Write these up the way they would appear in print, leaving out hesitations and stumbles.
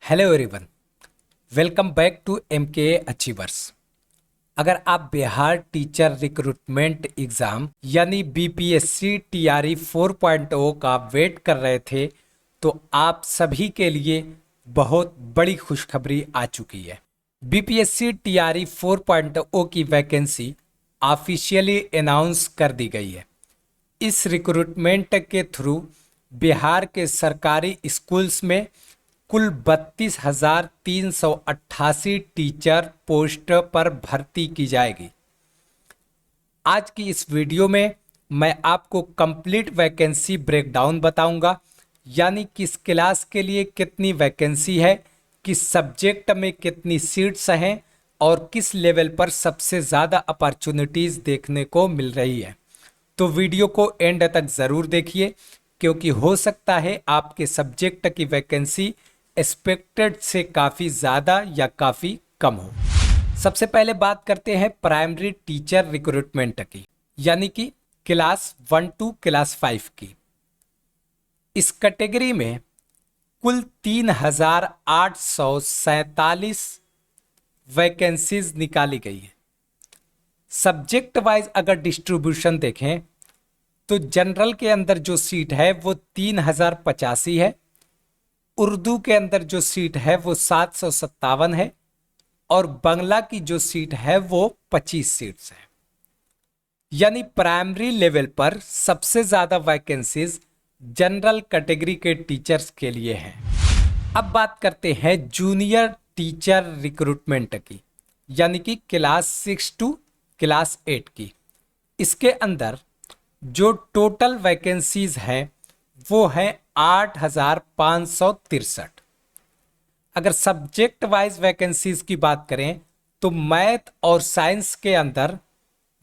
Hello everyone, welcome back to MK achievers. अगर आप Bihar teacher recruitment exam यानी BPSC TRE 4.0 का वेट कर रहे थे तो आप सभी के लिए बहुत बड़ी खुशखबरी आ चुकी है। बीपीएससी टीआरई 4.0 की वैकेंसी ऑफिशियली अनाउंस कर दी गई है। इस रिक्रूटमेंट के थ्रू बिहार के सरकारी स्कूल्स में कुल 32,388 टीचर पोस्ट पर भर्ती की जाएगी। आज की इस वीडियो में मैं आपको कंप्लीट वैकेंसी ब्रेकडाउन बताऊंगा, यानी किस क्लास के लिए कितनी वैकेंसी है, किस सब्जेक्ट में कितनी सीट्स हैं और किस लेवल पर सबसे ज़्यादा अपॉर्चुनिटीज़ देखने को मिल रही है। तो वीडियो को एंड तक ज़रूर देखिए, क्योंकि हो सकता है आपके सब्जेक्ट की वैकेंसी एक्सपेक्टेड से काफ़ी ज़्यादा या काफ़ी कम हो। सबसे पहले बात करते हैं प्राइमरी टीचर रिक्रूटमेंट की, यानी कि क्लास 1 टू क्लास 5 की। इस कैटेगरी में कुल 3,847 वैकेंसीज निकाली गई है। सब्जेक्ट वाइज अगर डिस्ट्रीब्यूशन देखें तो जनरल के अंदर जो सीट है वो 3,085 है, उर्दू के अंदर जो सीट है वो 757 है और बांग्ला की जो सीट है वो 25 सीट्स है। यानी प्राइमरी लेवल पर सबसे ज्यादा वैकेंसीज जनरल कैटेगरी के टीचर्स के लिए हैं। अब बात करते हैं जूनियर टीचर रिक्रूटमेंट की, यानी कि क्लास 6 टू क्लास 8 की। इसके अंदर जो टोटल वैकेंसीज हैं वो है 8,563। अगर सब्जेक्ट वाइज वैकेंसीज की बात करें तो मैथ और साइंस के अंदर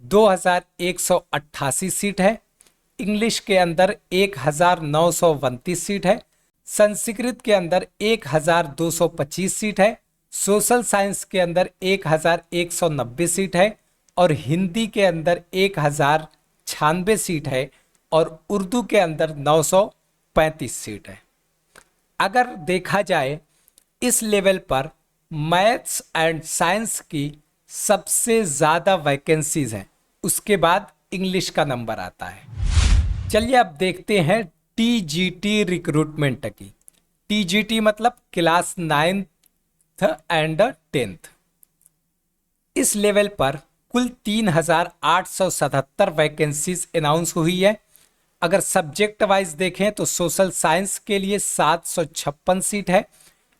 2,188 सीट है, इंग्लिश के अंदर 1,929 सीट है, संस्कृत के अंदर 1,225 सीट है, सोशल साइंस के अंदर 1,190 सीट है और हिंदी के अंदर 1,096 सीट है और उर्दू के अंदर 935 सीट है। अगर देखा जाए इस लेवल पर मैथ्स एंड साइंस की सबसे ज़्यादा वैकेंसीज हैं, उसके बाद इंग्लिश का नंबर आता है। चलिए अब देखते हैं टीजीटी रिक्रूटमेंट की। टीजीटी मतलब क्लास 9th एंड 10th। इस लेवल पर कुल 3,877 वैकेंसीज अनाउंस हुई है। अगर सब्जेक्ट वाइज देखें तो सोशल साइंस के लिए 756 सीट है,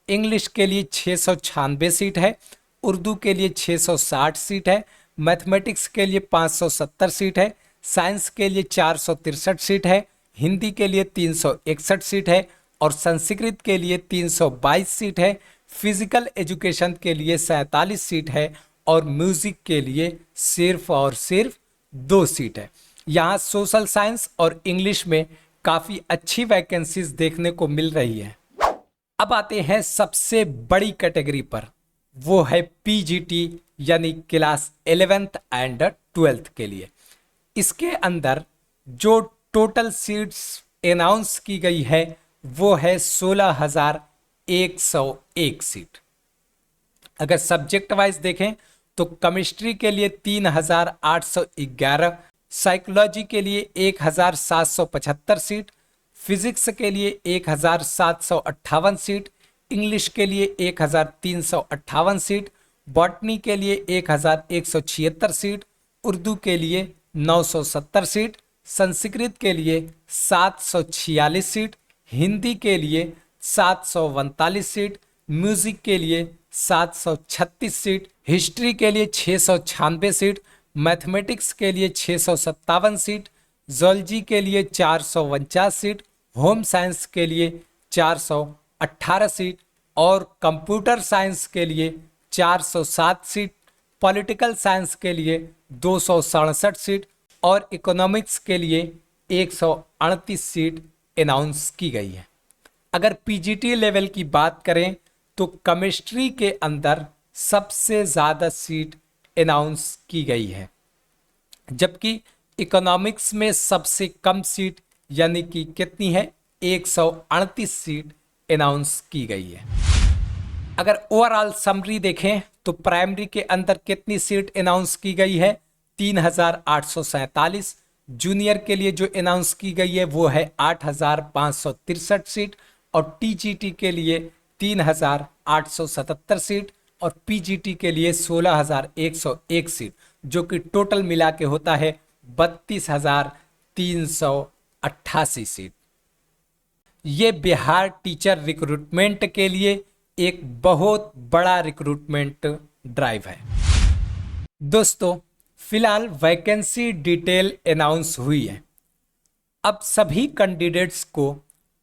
इंग्लिश के लिए 696 सीट है, उर्दू के लिए 660 सीट है, मैथमेटिक्स के लिए 570 सीट है, साइंस के लिए 463 सीट है, हिंदी के लिए 361 सीट है और संस्कृत के लिए 322 सीट है, फिजिकल एजुकेशन के लिए 47 सीट है और म्यूजिक के लिए सिर्फ और सिर्फ 2 सीट है। यहाँ सोशल साइंस और इंग्लिश में काफ़ी अच्छी वैकेंसीज देखने को मिल रही है। अब आते हैं सबसे बड़ी कैटेगरी पर, वो है पीजीटी यानी क्लास 11th एंड 12th के लिए। इसके अंदर जो टोटल सीट्स अनाउंस की गई है वो है 16,101 सीट। अगर सब्जेक्ट वाइज देखें तो केमिस्ट्री के लिए 3,811, साइकोलॉजी के लिए 1,775 सीट, फिजिक्स के लिए 1,758 सीट, इंग्लिश के लिए 1,358 सीट, बॉटनी के लिए 1,176 सीट, उर्दू के लिए 970 सीट, संस्कृत के लिए 746 सीट, हिंदी के लिए 739 सीट, म्यूजिक के लिए 736 सीट, हिस्ट्री के लिए 696 सीट, मैथमेटिक्स के लिए 657 सीट, जोलॉजी के लिए 449 सीट, होम साइंस के लिए 418 सीट और कंप्यूटर साइंस के लिए 407 सीट, पॉलिटिकल साइंस के लिए 267 सीट और इकोनॉमिक्स के लिए 138 सीट अनाउंस की गई है। अगर पीजीटी लेवल की बात करें तो केमिस्ट्री के अंदर सबसे ज़्यादा सीट अनाउंस की गई है, जबकि इकोनॉमिक्स में सबसे कम सीट यानी कि कितनी है 138 सीट अनाउंस की गई है। अगर ओवरऑल समरी देखें तो प्राइमरी के अंदर कितनी सीट अनाउंस की गई है, 3847। जूनियर के लिए जो अनाउंस की गई है वो है 8563 सीट, और टीजीटी के लिए 3877 सीट, और पीजीटी के लिए 16101 सीट, जो कि टोटल मिला के होता है 32,388 सीट। ये बिहार टीचर रिक्रूटमेंट के लिए एक बहुत बड़ा रिक्रूटमेंट ड्राइव है। दोस्तों, फिलहाल वैकेंसी डिटेल अनाउंस हुई है। अब सभी कैंडिडेट्स को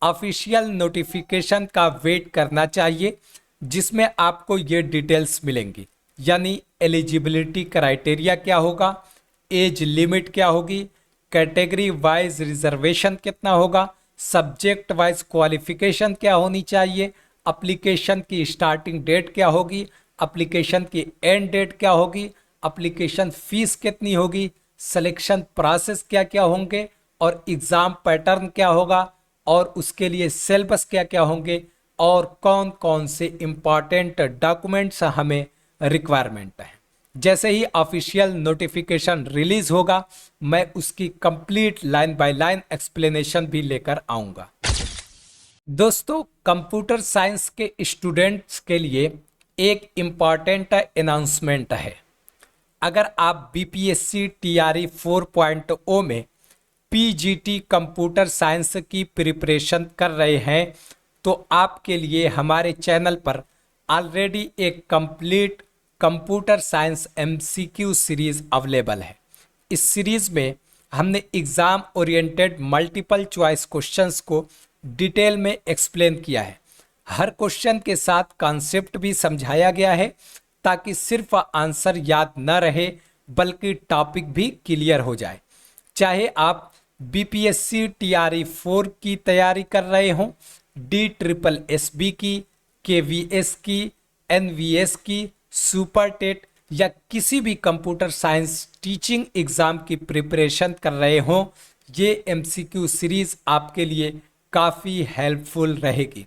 ऑफिशियल नोटिफिकेशन का वेट करना चाहिए, जिसमें आपको ये डिटेल्स मिलेंगी, यानी एलिजिबिलिटी क्राइटेरिया क्या होगा, एज लिमिट क्या होगी, कैटेगरी वाइज रिजर्वेशन कितना होगा, सब्जेक्ट वाइज क्वालिफिकेशन क्या होनी चाहिए, एप्लीकेशन की स्टार्टिंग डेट क्या होगी, एप्लीकेशन की एंड डेट क्या होगी, एप्लीकेशन फीस कितनी होगी, सिलेक्शन प्रोसेस क्या क्या होंगे, और एग्ज़ाम पैटर्न क्या होगा, और उसके लिए सिलेबस क्या क्या होंगे, और कौन कौन से इम्पॉर्टेंट डॉक्यूमेंट्स हमें रिक्वायरमेंट है। जैसे ही ऑफिशियल नोटिफिकेशन रिलीज होगा, मैं उसकी complete line by line explanation भी लेकर आऊँगा। दोस्तों, कंप्यूटर साइंस के स्टूडेंट्स के लिए एक इम्पॉर्टेंट अनाउंसमेंट है। अगर आप बीपीएससी टीआरई 4.0 में पीजीटी कंप्यूटर साइंस की प्रिपरेशन कर रहे हैं, तो आपके लिए हमारे चैनल पर ऑलरेडी एक complete computer science MCQ series available है। इस सीरीज में हमने exam oriented multiple choice questions को डिटेल में एक्सप्लेन किया है। हर क्वेश्चन के साथ कॉन्सेप्ट भी समझाया गया है, ताकि सिर्फ आंसर याद न रहे बल्कि टॉपिक भी क्लियर हो जाए। चाहे आप बीपीएससी टीआरई 4 की तैयारी कर रहे हों, DSSB की, केवीएस की, एनवीएस की, सुपर टेट या किसी भी कंप्यूटर साइंस टीचिंग एग्ज़ाम की प्रिपरेशन कर रहे हों, ये एमसीक्यू सीरीज़ आपके लिए काफ़ी हेल्पफुल रहेगी।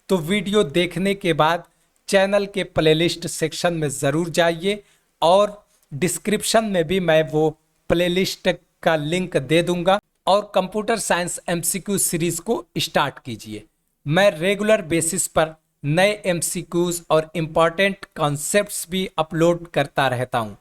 तो वीडियो देखने के बाद चैनल के प्लेलिस्ट सेक्शन में ज़रूर जाइए, और डिस्क्रिप्शन में भी मैं वो प्लेलिस्ट का लिंक दे दूंगा, और कंप्यूटर साइंस एमसीक्यू सीरीज़ को स्टार्ट कीजिए। मैं रेगुलर बेसिस पर नए एमसीक्यूज़ और इम्पॉर्टेंट कॉन्सेप्ट्स भी अपलोड करता रहता हूं।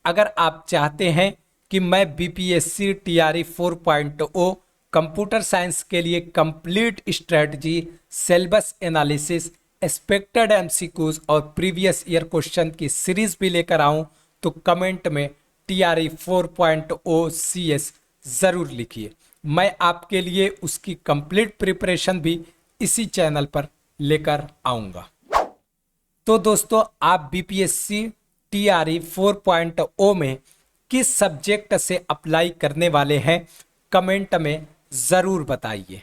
अगर आप चाहते हैं कि मैं बीपीएससी टीआरई 4.0 कंप्यूटर साइंस के लिए complete strategy, syllabus analysis, expected MCQs और प्रीवियस ईयर क्वेश्चन की सीरीज़ भी लेकर आऊं, तो कमेंट में टीआरई 4.0 CS ज़रूर लिखिए। मैं आपके लिए उसकी कंप्लीट प्रिपरेशन भी इसी चैनल पर लेकर आऊँगा। तो दोस्तों, आप बीपीएससी टीआरई 4.0 में किस सब्जेक्ट से अप्लाई करने वाले हैं, कमेंट में ज़रूर बताइए।